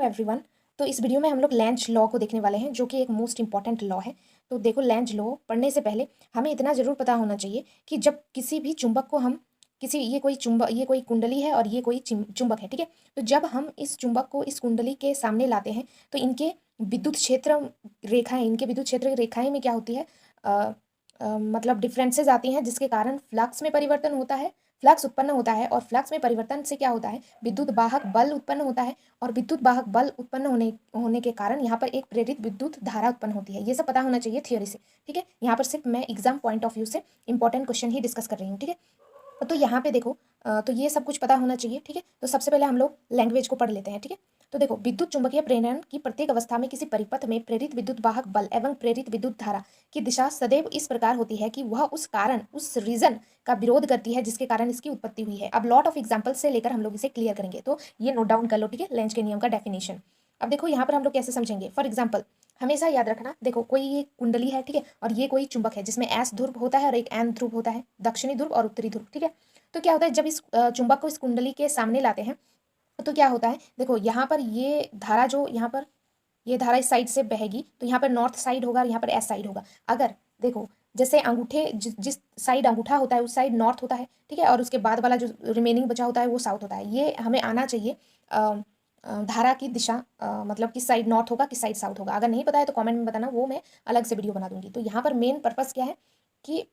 Hello everyone. तो इस video में हम लोग लेंज लॉ को देखने वाले हैं, जो कि एक मोस्ट इंपॉर्टेंट लॉ है। तो देखो, लेंज लॉ पढ़ने से पहले हमें इतना ज़रूर पता होना चाहिए कि जब किसी भी चुंबक को हम ये कोई कुंडली है और ये कोई चुंबक है, ठीक है। तो जब हम इस चुंबक को इस कुंडली के सामने लाते हैं तो इनके विद्युत क्षेत्र रेखाएं इनके विद्युत क्षेत्र रेखाएं में क्या होती है, मतलब डिफरेंसेस आती हैं, जिसके कारण फ्लक्स में परिवर्तन होता है, फ्लक्स उत्पन्न होता है। और फ्लक्स में परिवर्तन से क्या होता है, विद्युत वाहक बल उत्पन्न होता है। और विद्युत वाहक बल उत्पन्न होने के कारण यहाँ पर एक प्रेरित विद्युत धारा उत्पन्न होती है। ये सब पता होना चाहिए थियोरी से, ठीक है। यहाँ पर सिर्फ मैं एग्जाम पॉइंट ऑफ व्यू से इंपॉर्टेंट क्वेश्चन ही डिस्कस कर रही हूँ, ठीक है। तो यहाँ पे देखो, तो ये सब कुछ पता होना चाहिए, ठीक है। तो सबसे पहले हम लोग लैंग्वेज को पढ़ लेते हैं, ठीक है। तो देखो, विद्युत चुंबकीय प्रेरण की प्रत्येक अवस्था में किसी परिपथ में प्रेरित विद्युत वाहक बल एवं प्रेरित विद्युत धारा की दिशा सदैव इस प्रकार होती है कि वह उस रीजन का विरोध करती है जिसके कारण इसकी उत्पत्ति हुई है। अब लॉट ऑफ एग्जाम्पल से लेकर हम लोग इसे क्लियर करेंगे, तो ये नोट डाउन कर लो, ठीक है, लेंज के नियम का डेफिनेशन। अब देखो यहाँ पर हम लोग कैसे समझेंगे। फॉर एग्जाम्पल, हमेशा याद रखना, देखो कोई ये कुंडली है, ठीक है, और ये कोई चुंबक है जिसमें एस ध्रुव होता है और एक एन ध्रुव होता है, दक्षिणी ध्रुव और उत्तरी ध्रुव, ठीक है। तो क्या होता है, जब इस चुंबक को इस कुंडली के सामने लाते हैं तो क्या होता है, देखो यहाँ पर ये धारा, जो यहाँ पर ये धारा इस साइड से बहेगी, तो यहाँ पर नॉर्थ साइड होगा और यहाँ पर एस साइड होगा। अगर देखो, जैसे अंगूठे जिस साइड अंगूठा होता है उस साइड नॉर्थ होता है, ठीक है, और उसके बाद वाला जो रिमेनिंग बचा होता है वो साउथ होता है। ये हमें आना चाहिए धारा की दिशा, मतलब किस साइड नॉर्थ होगा, किस साइड साउथ होगा। अगर नहीं पता है तो कमेंट में बताना, वो मैं अलग से वीडियो बना दूंगी। तो यहाँ पर मेन पर्पस क्या है कि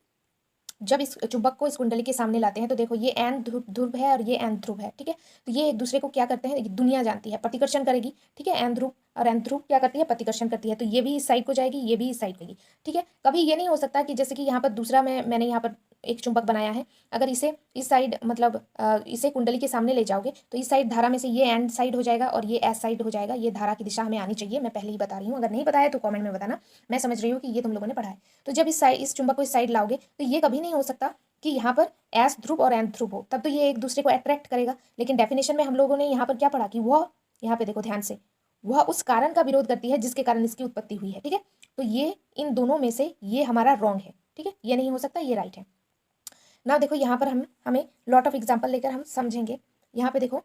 जब इस चुंबक को इस कुंडली के सामने लाते हैं तो देखो, ये एन ध्रुव है और ये एन ध्रुव है, ठीक है। तो ये एक दूसरे को क्या करते हैं, दुनिया जानती है, प्रतिकर्षण करेगी, ठीक है। एन ध्रुव और एन ध्रुव क्या करती है, प्रतिकर्षण करती है। तो ये भी इस साइड को जाएगी, ये भी इस साइड जाएगी, ठीक है। कभी ये नहीं हो सकता कि जैसे कि यहाँ पर दूसरा मैंने यहाँ पर एक चुंबक बनाया है, अगर इसे इस साइड, मतलब इसे कुंडली के सामने ले जाओगे तो इस साइड धारा में से ये एन साइड हो जाएगा और ये एस साइड हो जाएगा। ये धारा की दिशा हमें आनी चाहिए, मैं पहले ही बता रही हूँ। अगर नहीं पता है तो कॉमेंट में बताना, मैं समझ रही हूँ कि ये तुम लोगों ने पढ़ा है। तो जब इस चुंबक को इस साइड लाओगे तो ये कभी नहीं हो सकता कि यहाँ पर एस ध्रुव और एन ध्रुव हो, तब तो ये एक दूसरे को अट्रैक्ट करेगा। लेकिन डेफिनेशन में हम लोगों ने यहाँ पर क्या पढ़ा कि वह, यहाँ पे देखो ध्यान से, वह उस कारण का विरोध करती है जिसके कारण इसकी उत्पत्ति हुई है, ठीक है। तो ये इन दोनों में से ये हमारा रॉन्ग है, ठीक है, ये नहीं हो सकता, ये राइट है ना। देखो यहाँ पर हमें लॉट ऑफ एग्जाम्पल लेकर हम समझेंगे। यहाँ पे देखो,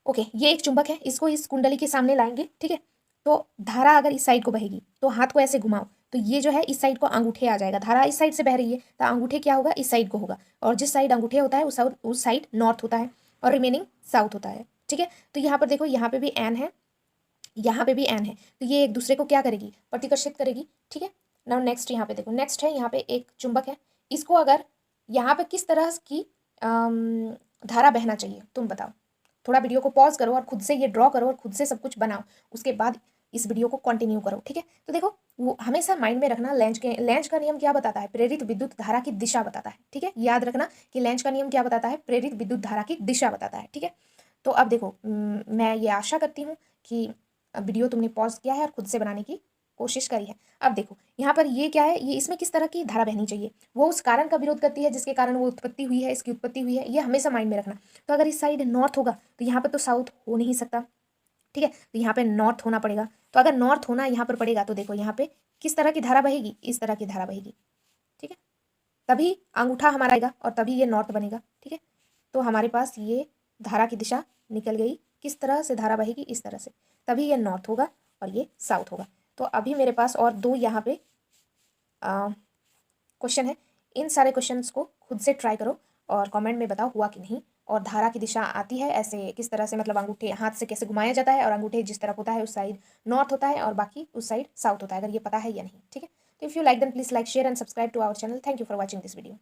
ओके, ये एक चुंबक है, इसको इस कुंडली के सामने लाएंगे, ठीक है। तो धारा अगर इस साइड को बहेगी तो हाथ को ऐसे घुमाओ, तो ये जो है इस साइड को अंगूठे आ जाएगा। धारा इस साइड से बह रही है तो अंगूठे क्या होगा, इस साइड को होगा। और जिस साइड अंगूठे होता है उस साइड नॉर्थ होता है और रिमेनिंग साउथ होता है, ठीक है। तो यहाँ पर देखो, यहाँ पे भी एन है, यहाँ पे भी एन है, तो ये एक दूसरे को क्या करेगी, प्रतिकर्षित करेगी, ठीक है। नाउ नेक्स्ट यहाँ पे देखो, नेक्स्ट है, यहाँ पे एक चुंबक है, इसको अगर यहाँ पे किस तरह की धारा बहना चाहिए तुम बताओ। थोड़ा वीडियो को पॉज करो और खुद से ये ड्रॉ करो और खुद से सब कुछ बनाओ, उसके बाद इस वीडियो को कंटिन्यू करो, ठीक है। तो देखो, वो हमेशा माइंड में रखना, लेंज का नियम क्या बताता है, प्रेरित विद्युत धारा की दिशा बताता है, ठीक है। याद रखना कि लेंज का नियम क्या बताता है, प्रेरित विद्युत धारा की दिशा बताता है, ठीक है। तो अब देखो, मैं ये आशा करती हूँ कि वीडियो तुमने पॉज किया है और खुद से बनाने की कोशिश करी है। अब देखो यहाँ पर ये क्या है, ये इसमें किस तरह की धारा बहनी चाहिए, वो उस कारण का विरोध करती है जिसके कारण वो उत्पत्ति हुई है, इसकी उत्पत्ति हुई है, ये हमेशा माइंड में रखना। तो अगर इस साइड नॉर्थ होगा तो यहाँ पर तो साउथ हो नहीं सकता, ठीक है। तो यहाँ पे नॉर्थ होना पड़ेगा। तो अगर नॉर्थ होना यहाँ पर पड़ेगा तो देखो, यहाँ पे किस तरह की धारा बहेगी, इस तरह की धारा बहेगी, ठीक है। तभी अंगूठा हमारा आएगा और तभी ये नॉर्थ बनेगा, ठीक है। तो हमारे पास ये धारा की दिशा निकल गई, किस तरह से धारा बहेगी, इस तरह से, तभी ये नॉर्थ होगा और ये साउथ होगा। तो अभी मेरे पास और दो यहाँ पे क्वेश्चन है, इन सारे क्वेश्चंस को खुद से ट्राई करो और कमेंट में बताओ हुआ कि नहीं। और धारा की दिशा आती है ऐसे, किस तरह से, मतलब अंगूठे हाथ से कैसे घुमाया जाता है, और अंगूठे जिस तरफ होता है उस साइड नॉर्थ होता है और बाकी उस साइड साउथ होता है, अगर ये पता है या नहीं, ठीक है। तो if you like then please like, share and subscribe to our channel. Thank you for watching this video.